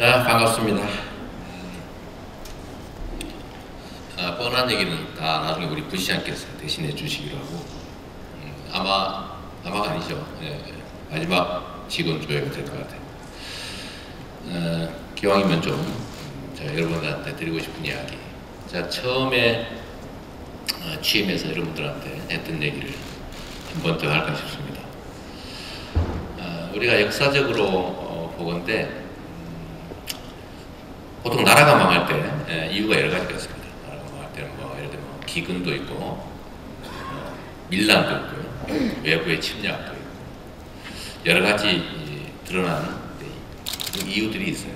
자, 반갑습니다. 뻔한 얘기는 다 나중에 우리 부시장께서 대신해 주시기로 하고, 아마가 아니죠. 마지막 직원 조회가 될 것 같아요. 기왕이면 좀 제가 여러분들한테 드리고 싶은 이야기. 제가 처음에 취임해서 여러분들한테 했던 얘기를 한 번 더 할까 싶습니다. 우리가 역사적으로 보건대 보통 나라가 망할 때 이유가 여러 가지가 있습니다. 나라가 망할 때는 예를 들면 기근도 있고 밀란도 있고요, 외부의 침략도 있고 여러 가지 드러나는 이유들이 있어요.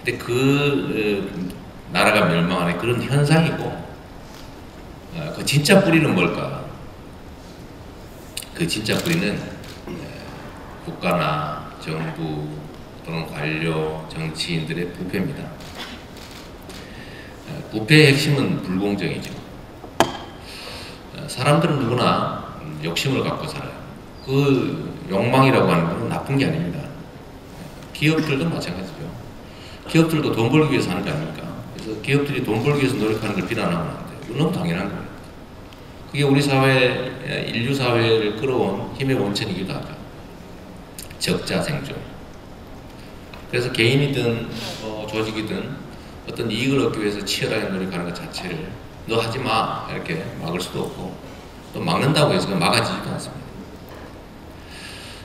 근데 그 나라가 멸망하는 그런 현상이고, 그 진짜 뿌리는 뭘까? 그 진짜 뿌리는 국가나 정부 또는 관료, 정치인들의 부패입니다. 부패의 핵심은 불공정이죠. 사람들은 누구나 욕심을 갖고 살아요. 그 욕망이라고 하는 건 나쁜 게 아닙니다. 기업들도 마찬가지죠. 기업들도 돈 벌기 위해서 하는 게 아닙니까? 그래서 기업들이 돈 벌기 위해서 노력하는 걸 비난하면 안 돼요. 이건 너무 당연한 거예요. 그게 우리 사회, 인류 사회를 끌어온 힘의 원천이기도 하죠. 적자생존. 그래서 개인이든 조직이든 어떤 이익을 얻기 위해서 치열하게 노력하는 것 자체를 너 하지 마 이렇게 막을 수도 없고, 또 막는다고 해서 막아지지도 않습니다.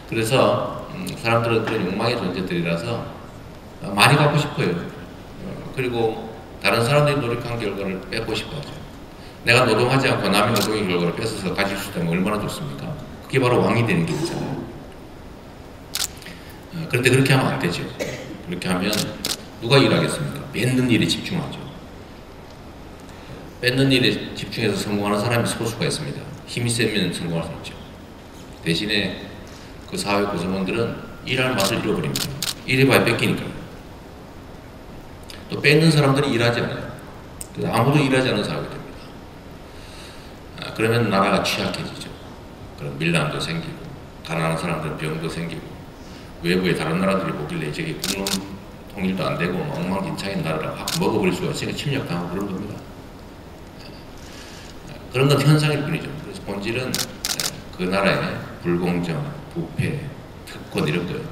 그래서 사람들은 그런 욕망의 존재들이라서 많이 갖고 싶어요. 그리고 다른 사람들이 노력한 결과를 뺏고 싶어하죠. 내가 노동하지 않고 남의 노동의 결과를 뺏어서 가질 수 있다면 얼마나 좋습니까? 그게 바로 왕이 되는 길이잖아요. 그런데 그렇게 하면 안 되죠. 그렇게 하면 누가 일하겠습니까? 뺏는 일에 집중하죠. 뺏는 일에 집중해서 성공하는 사람이 소수가 있습니다. 힘이 세면 성공할 수 있죠. 대신에 그 사회 구성원들은 일할 맛을 잃어버립니다. 일해봐야 뺏기니까요. 또 뺏는 사람들이 일하지 않아요. 아무도 일하지 않는 사회가 됩니다. 그러면 나라가 취약해지죠. 그럼 밀란도 생기고, 가난한 사람들은 병도 생기고, 외부의 다른 나라들이 보길래 저기 국론 통일도 안 되고 엉망진창인 나라를 확 먹어버릴 수가 있으니까 침략당하고 그런 겁니다. 그런 건 현상일 뿐이죠. 그래서 본질은 그 나라의 불공정, 부패, 특권 이런 거예요.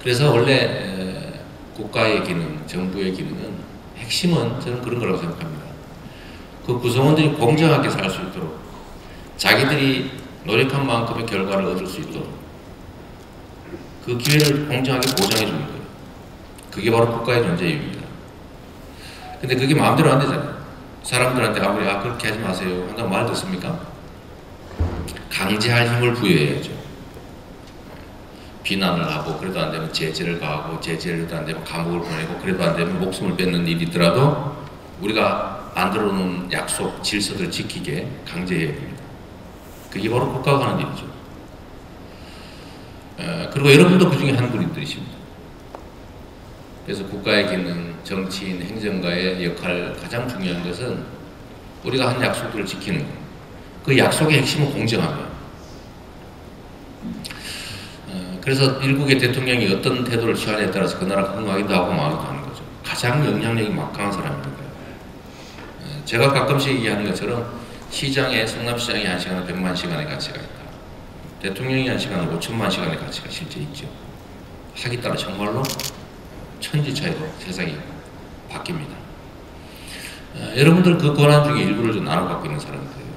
그래서 원래 국가의 기능, 정부의 기능은 핵심은 저는 그런 거라고 생각합니다. 그 구성원들이 공정하게 살 수 있도록, 자기들이 노력한 만큼의 결과를 얻을 수 있도록 그 기회를 공정하게 보장해 주는 거예요. 그게 바로 국가의 존재 이유입니다. 근데 그게 마음대로 안 되잖아요. 사람들한테 아무리 그렇게 하지 마세요 한다고 말 듣습니까? 강제할 힘을 부여해야죠. 비난을 하고, 그래도 안 되면 제재를 가하고, 제재를 안 되면 감옥을 보내고, 그래도 안 되면 목숨을 뺏는 일이 있더라도 우리가 만들어 놓은 약속, 질서들을 지키게 강제해야 됩니다. 그게 바로 국가가 하는 일이죠. 그리고 여러분도 그 중에 한 분들이십니다. 그래서 국가의 기능, 정치인, 행정가의 역할, 가장 중요한 것은 우리가 한 약속들을 지키는 것. 그 약속의 핵심은 공정함이에요. 그래서 일국의 대통령이 어떤 태도를 취하냐에 따라서 그 나라가 흥하기도 하고 망하기도 하는 거죠. 가장 영향력이 막강한 사람입니다. 제가 가끔씩 얘기하는 것처럼 시장에, 성남시장이 1시간에 100만 시간의 가치가 있다. 대통령이 1시간에 5천만 시간의 가치가 실제 있죠. 하기 따라 정말로 천지 차이로 세상이 바뀝니다. 여러분들 그 권한 중에 일부를 좀 나눠 갖고 있는 사람들이에요.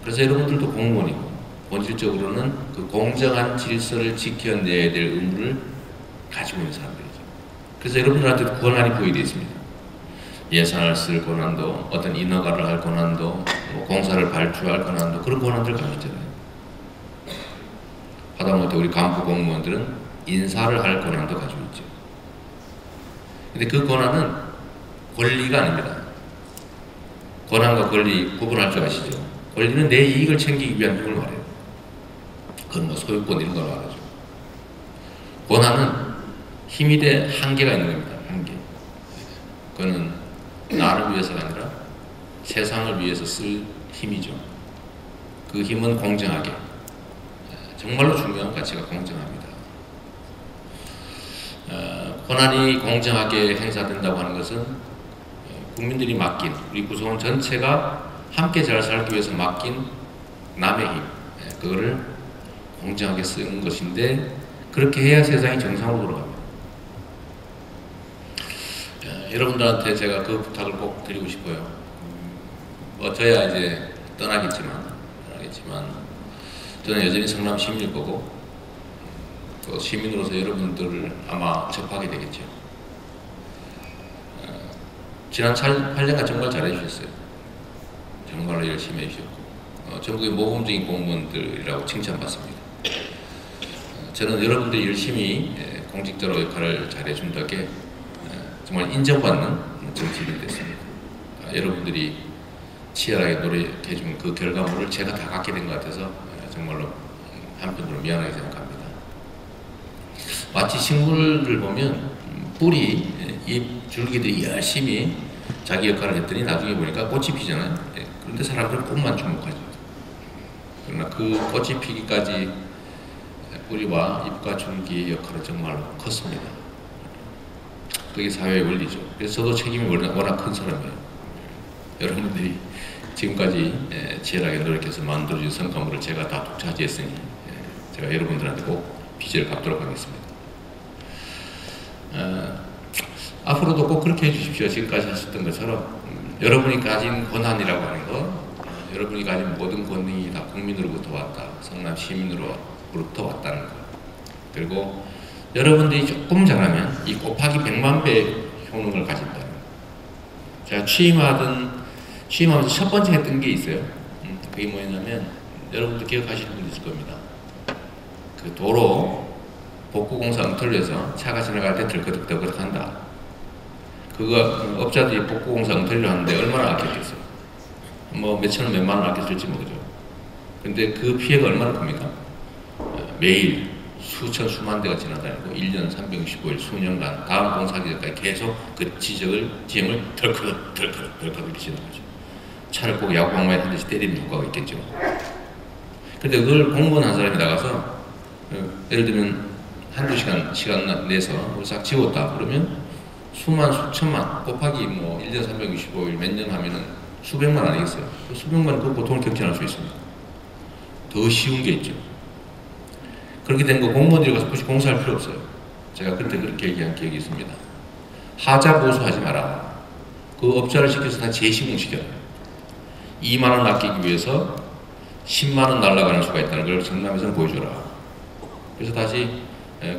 그래서 여러분들도 공무원이고, 본질적으로는 그 공정한 질서를 지켜내야 될 의무를 가지고 있는 사람들이죠. 그래서 여러분들한테도 권한이 부여되어 있습니다. 예산을 쓸 권한도, 어떤 인허가를 할 권한도, 공사를 발주할 권한도, 그런 권한들을 가지고 있잖아요. 하다못해 우리 간부 공무원들은 인사를 할 권한도 가지고 있죠. 근데 그 권한은 권리가 아닙니다. 권한과 권리 구분할 줄 아시죠? 권리는 내 이익을 챙기기 위한 힘을 말해요. 그건 소유권 이런 걸 말하죠. 권한은 힘이 돼 한계가 있는 겁니다. 한계. 그거는 나를 위해서가 아니라 세상을 위해서 쓸 힘이죠. 그 힘은 공정하게, 정말로 중요한 가치가 공정합니다. 권한이 공정하게 행사된다고 하는 것은 국민들이 맡긴, 우리 구성원 전체가 함께 잘 살기 위해서 맡긴 남의 힘, 그거를 공정하게 쓰는 것인데, 그렇게 해야 세상이 정상으로 돌아갑니다. 여러분들한테 제가 그 부탁을 꼭 드리고 싶어요. 저야 이제 떠나겠지만 저는 여전히 성남 시민일 거고, 또 시민으로서 여러분들을 아마 접하게 되겠죠. 지난 8년간 정말 잘해주셨어요. 정말로 열심히 해주셨고, 전국의 모범적인 공무원들이라고 칭찬받습니다. 저는 여러분들이 열심히 공직자로 역할을 잘해준 덕에 정말 인정받는 정치인이 됐습니다. 여러분들이 치열하게 노력해준 그 결과물을 제가 다 갖게 된 것 같아서 정말로 한편으로 미안하게 생각합니다. 마치 식물을 보면 뿌리, 잎, 줄기들이 열심히 자기 역할을 했더니 나중에 보니까 꽃이 피잖아요. 그런데 사람들은 꽃만 주목하죠. 그러나 그 꽃이 피기까지 뿌리와 잎과 줄기의 역할은 정말로 컸습니다. 그게 사회의 원리죠. 그래서 저도 책임이 워낙 큰 사람이에요. 여러분들이 지금까지 치열하게 노력해서 만들어준 성과물을 제가 다 독차지했으니 제가 여러분들한테 꼭 빚을 갚도록 하겠습니다. 앞으로도 꼭 그렇게 해주십시오. 지금까지 하셨던 것처럼 여러분이 가진 권한이라고 하는 것, 여러분이 가진 모든 권능이 다 국민으로부터 왔다, 성남 시민으로부터 왔다는 것, 그리고 여러분들이 조금 잘하면 이 곱하기 100만 배의 효능을 가진다는 것. 제가 취임하면서 첫 번째 했던 게 있어요. 그게 뭐였냐면, 여러분들 기억하시는 분들 있을 겁니다. 그 도로 복구공사 엉터리에서 차가 지나갈 때 덜커덕 한다. 그거 업자들이 복구공사 엉터리를 하는데 얼마나 아꼈겠어요. 뭐 몇천원 몇만원 아꼈을지 모르죠. 근데 그 피해가 얼마나 큽니까? 매일 수만 대가 지나다니고 1년 365일 수년간 다음 공사기 전까지 계속 그 지점을 덜커덕 이렇게 지나가죠. 차를 꼭 야구방망이 한 대씩 때리는 효과가 있겠죠. 근데 그걸 공무원 한 사람이 나가서 예를 들면 한두 시간 내서 싹 지웠다 그러면 수천만 곱하기 뭐 1년 365일 몇 년 하면은 수백만 아니겠어요? 그 수백만 그 보통을 격진할 수 있습니다. 더 쉬운 게 있죠. 그렇게 된 거 공무원들이 가서 굳이 공사할 필요 없어요. 제가 그때 그렇게 얘기한 기억이 있습니다. 하자 보수하지 마라. 그 업자를 시켜서 다 재시공시켜요. 2만 원 아끼기 위해서 10만 원 날아가는 수가 있다는 걸 성남에서는 보여줘라. 그래서 다시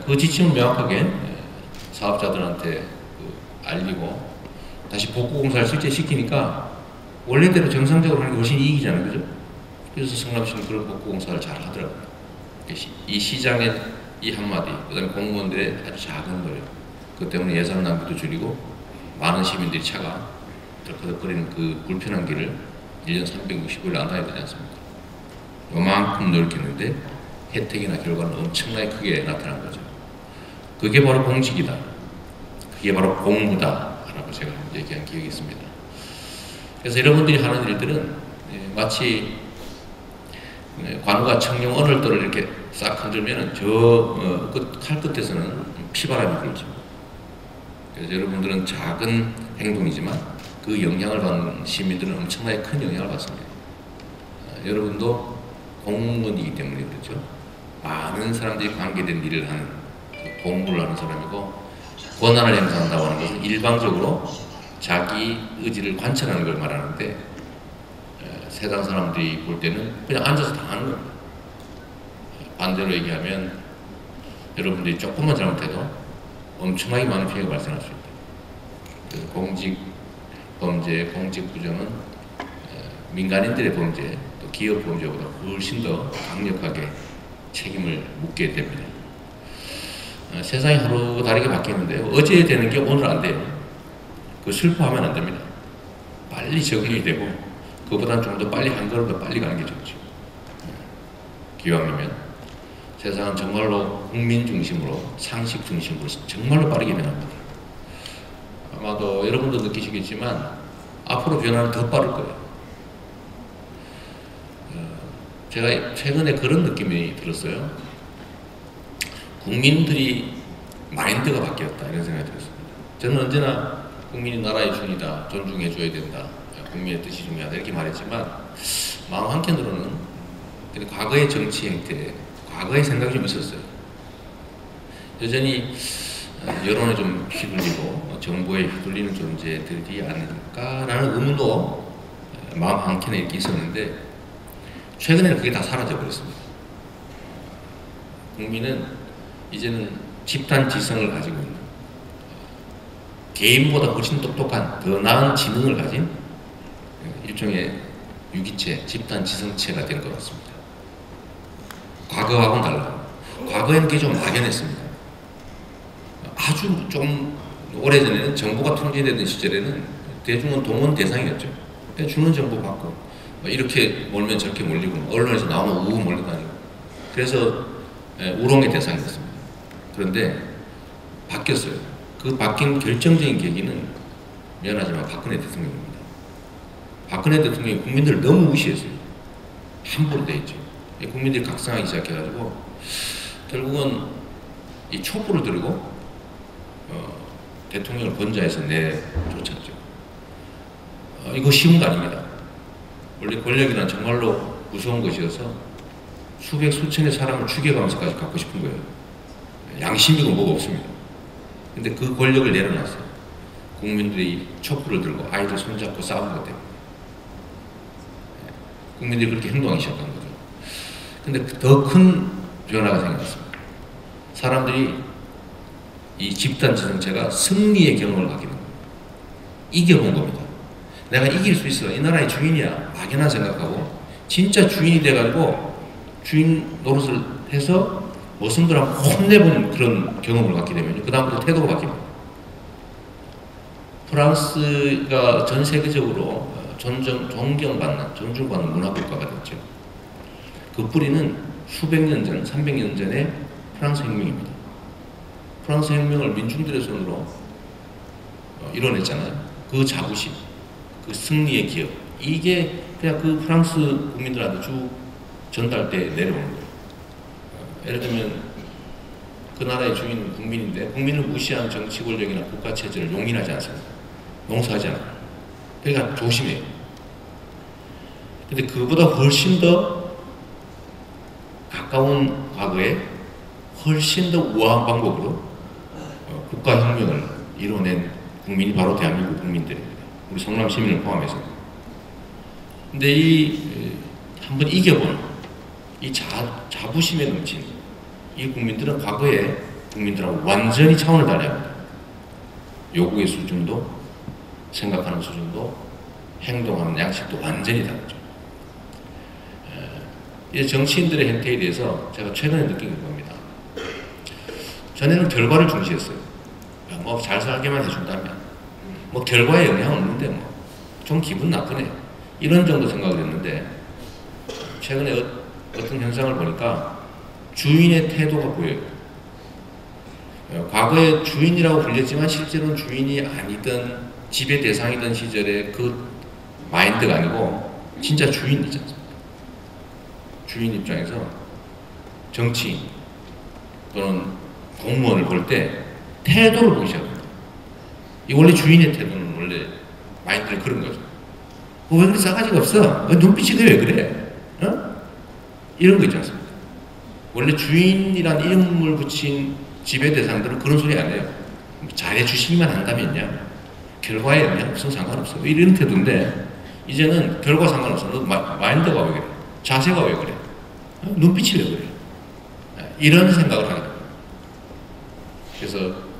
그 지침을 명확하게 사업자들한테 알리고 다시 복구공사를 실제 시키니까 원래대로 정상적으로 하는 게 훨씬 이익이잖아요. 그죠? 그래서 성남시는 그런 복구공사를 잘 하더라고요. 이 시장의 이 한마디, 그 다음에 공무원들의 아주 작은 노력, 그것 때문에 예산 낭비도 줄이고 많은 시민들이 차가 덜커덕거리는 그 불편한 길을 1년 365일 안 다녀야 되지 않습니까? 요만큼 노력했는데 혜택이나 결과는 엄청나게 크게 나타난 거죠. 그게 바로 공직이다. 그게 바로 공무다. 라고 제가 얘기한 기억이 있습니다. 그래서 여러분들이 하는 일들은 마치 관우가 청룡 언을도를 이렇게 싹 흔들면은 칼 끝에서는 피바람이 불죠. 그래서 여러분들은 작은 행동이지만 그 영향을 받는 시민들은 엄청나게 큰 영향을 받습니다. 여러분도 공무원이기 때문에 그렇죠. 많은 사람들이 관계된 일을 하는 공부를 하는 사람이고, 권한을 행사한다고 하는 것은 일방적으로 자기 의지를 관철하는 걸 말하는데, 세상 사람들이 볼 때는 그냥 앉아서 다 하는 겁니다. 반대로 얘기하면 여러분들이 조금만 잘못해도 엄청나게 많은 피해가 발생할 수 있다. 공직 범죄, 공직 부정은 민간인들의 범죄, 또 기업 범죄보다 훨씬 더 강력하게 책임을 묻게 됩니다. 세상이 하루 다르게 바뀌는데요. 어제 되는 게 오늘 안 돼요. 그 슬퍼하면 안 됩니다. 빨리 적응이 되고 그보다는 좀 더 빨리 한 걸음 더 빨리 가는 게 좋죠. 기왕이면 세상은 정말로 국민 중심으로, 상식 중심으로 정말로 빠르게 변합니다. 아마도 여러분도 느끼시겠지만 앞으로 변화는 더 빠를 거예요. 제가 최근에 그런 느낌이 들었어요. 국민들이 마인드가 바뀌었다 이런 생각이 들었습니다. 저는 언제나 국민이 나라의 주인이다, 존중해줘야 된다, 국민의 뜻이 중요하다 이렇게 말했지만 마음 한켠으로는 과거의 정치 행태, 과거의 생각이 좀 있었어요. 여전히 여론에 좀 휘둘리고 정보에 휘둘리는 존재들이 아닐까라는 의문도 마음 한켠에 이렇게 있었는데 최근에는 그게 다 사라져 버렸습니다. 국민은 이제는 집단 지성을 가지고 있는, 개인보다 훨씬 똑똑한 더 나은 지능을 가진 일종의 유기체, 집단 지성체가 된 것 같습니다. 과거하고는 달라. 과거에는 그게 좀 막연했습니다. 아주 좀 오래전에는 정부가 통제되던 시절에는 대중은 동원 대상이었죠. 주는 정보 받고 이렇게 몰면 저렇게 몰리고 언론에서 나오면 우우 몰려다니고 그래서 우롱의 대상이었습니다. 그런데 바뀌었어요. 그 바뀐 결정적인 계기는 미안하지만 박근혜 대통령입니다. 박근혜 대통령이 국민들을 너무 무시했어요. 함부로 돼 있죠. 국민들이 각성하기 시작해가지고 결국은 이 촛불을 들고 대통령을 권좌해서 내쫓았죠. 이거 쉬운 거 아닙니다. 원래 권력이란 정말로 무서운 것이어서 수백 수천의 사람을 죽여가면서까지 갖고 싶은 거예요. 양심이고 뭐가 없습니다. 근데 그 권력을 내려놨어요. 국민들이 촛불을 들고 아이들 손잡고 싸우는 것 때문에. 국민들이 그렇게 행동하기 시작한 거죠. 근데 더 큰 변화가 생겼습니다. 사람들이 이 집단 지성체가 승리의 경험을 하게 됩니다. 이겨본 겁니다. 내가 이길 수 있어. 이 나라의 주인이야. 막연한 생각하고 진짜 주인이 돼가지고 주인 노릇을 해서 머슴들하고 혼내본 그런 경험을 갖게 되면 그 다음부터 태도가 바뀝니다. 프랑스가 전 세계적으로 존경받는, 존중받는 문화국가가 됐죠. 그 뿌리는 수백 년 전, 300년 전의 프랑스 혁명입니다. 프랑스 혁명을 민중들의 손으로 이뤄냈잖아요. 그 자부심, 그 승리의 기억, 이게 그냥 그 프랑스 국민들한테 쭉 전달돼 내려오는 거예요. 예를 들면 그 나라의 주인은 국민인데 국민을 무시하는 정치 권력이나 국가 체제를 용인하지 않습니다. 용서하지 않아요. 그러니까 조심해요. 근데 그보다 훨씬 더 가까운 과거에 훨씬 더 우아한 방법으로 국가혁명을 이뤄낸 국민이 바로 대한민국 국민들입니다. 우리 성남 시민을 포함해서. 근데 한번 이겨본 이 자부심에 넘친 이 국민들은 과거의 국민들하고 완전히 차원을 달려야 합니다. 요구의 수준도, 생각하는 수준도, 행동하는 양식도 완전히 다르죠. 이 정치인들의 행태에 대해서 제가 최근에 느낀 겁니다. 전에는 결과를 중시했어요. 뭐 잘 살게만 해준다면, 뭐 결과에 영향 없는데 뭐 좀 기분 나쁘네, 이런 정도 생각을 했는데 최근에 어떤 현상을 보니까 주인의 태도가 보여요. 과거에 주인이라고 불렸지만 실제로는 주인이 아니던 지배 대상이던 시절의 그 마인드가 아니고 진짜 주인이지 않습니까? 주인 입장에서 정치인 또는 공무원을 볼 때 태도를 보기 시작합니다. 이 원래 주인의 태도는 원래 마인드는 그런 거죠. 왜 그렇게 싸가지가 없어? 눈빛이 왜 그래? 이런 거 있지 않습니까? 원래 주인이란 이름을 붙인 지배 대상들은 그런 소리 안 해요. 잘해주시기만 한다면요, 결과에 영향 없으면 상관없어, 이런 태도인데 이제는 결과 상관없어. 너 마인드가 왜 그래? 자세가 왜 그래? 눈빛이 왜 그래? 이런 생각을 하게 됩니다. 그래서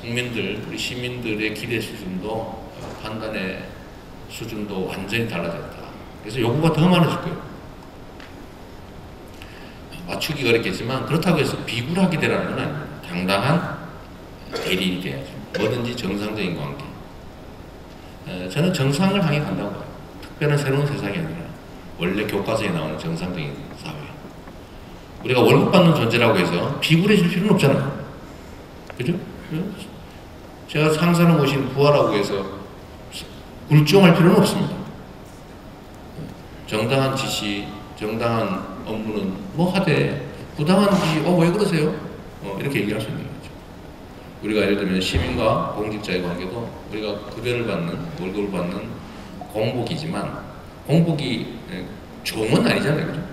국민들, 우리 시민들의 기대 수준도, 판단의 수준도 완전히 달라졌다. 그래서 요구가 더 많아질 거예요. 맞추기가 어렵겠지만 그렇다고 해서 비굴하게 되라는 건 아닙니다. 당당한 대리인이 돼야죠. 뭐든지 정상적인 관계. 저는 정상을 향해 간다고 봐요. 특별한 새로운 세상이 아니라 원래 교과서에 나오는 정상적인 사회. 우리가 월급 받는 존재라고 해서 비굴해질 필요는 없잖아요. 그죠? 제가 상사는 오신 부하라고 해서 굴종할 필요는 없습니다. 정당한 지시, 정당한 업무는 뭐 하되 부당한 지시, 왜 그러세요? 이렇게 얘기할 수 있는 거죠. 우리가 예를 들면 시민과 공직자의 관계도 우리가 급여를 받는, 월급을 받는 공복이지만 공복이 종은 아니잖아요. 그죠?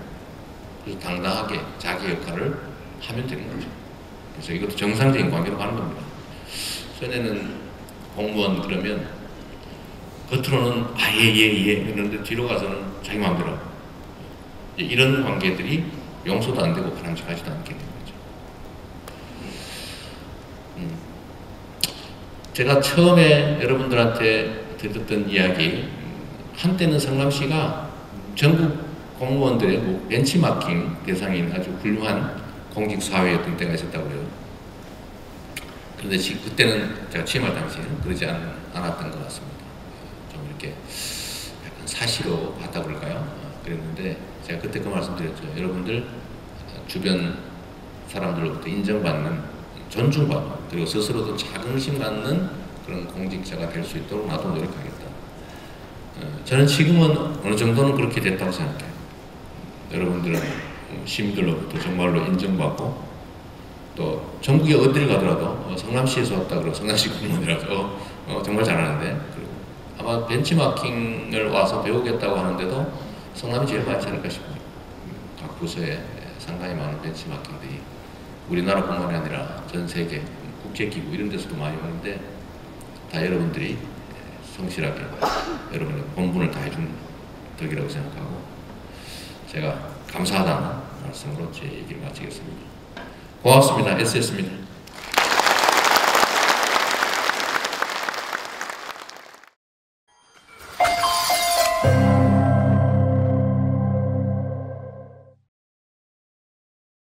그래서 당당하게 자기 역할을 하면 되는 거죠. 그래서 이것도 정상적인 관계로 가는 겁니다. 전에는 공무원 그러면 겉으로는 예 그런데 뒤로 가서는 자기 마음대로 이런 관계들이 용서도 안 되고 바람직하지도 않게 되는 거죠. 제가 처음에 여러분들한테 드렸던 이야기, 한때는 성남시가 전국 공무원들의 벤치마킹 대상인 아주 훌륭한 공직사회였던 때가 있었다고 해요. 그런데 그때는 제가 취임할 당시에는 그러지 않았던 것 같습니다. 좀 이렇게 약간 사시로 봤다 그럴까요? 그랬는데 제가 그때 그 말씀드렸죠. 여러분들 주변 사람들로부터 인정받는, 존중받는, 그리고 스스로도 자긍심 갖는 그런 공직자가 될 수 있도록 나도 노력하겠다. 저는 지금은 어느 정도는 그렇게 됐다고 생각해요. 여러분들은 시민들로부터 정말로 인정받고, 또 전국에 어딜 가더라도 성남시에서 왔다 그러고 성남시 공무원이라서 정말 잘하는데, 그리고 아마 벤치마킹을 와서 배우겠다고 하는데도 성남이 제일 많지 않을까 싶어요. 각 부서에 상당히 많은 벤치마킹들이 우리나라뿐만이 아니라 전 세계 국제기구 이런 데서도 많이 오는데, 다 여러분들이 성실하게 여러분의 본분을 다해준 덕이라고 생각하고, 제가 감사하다는 말씀으로 제 얘기를 마치겠습니다. 고맙습니다. SS입니다.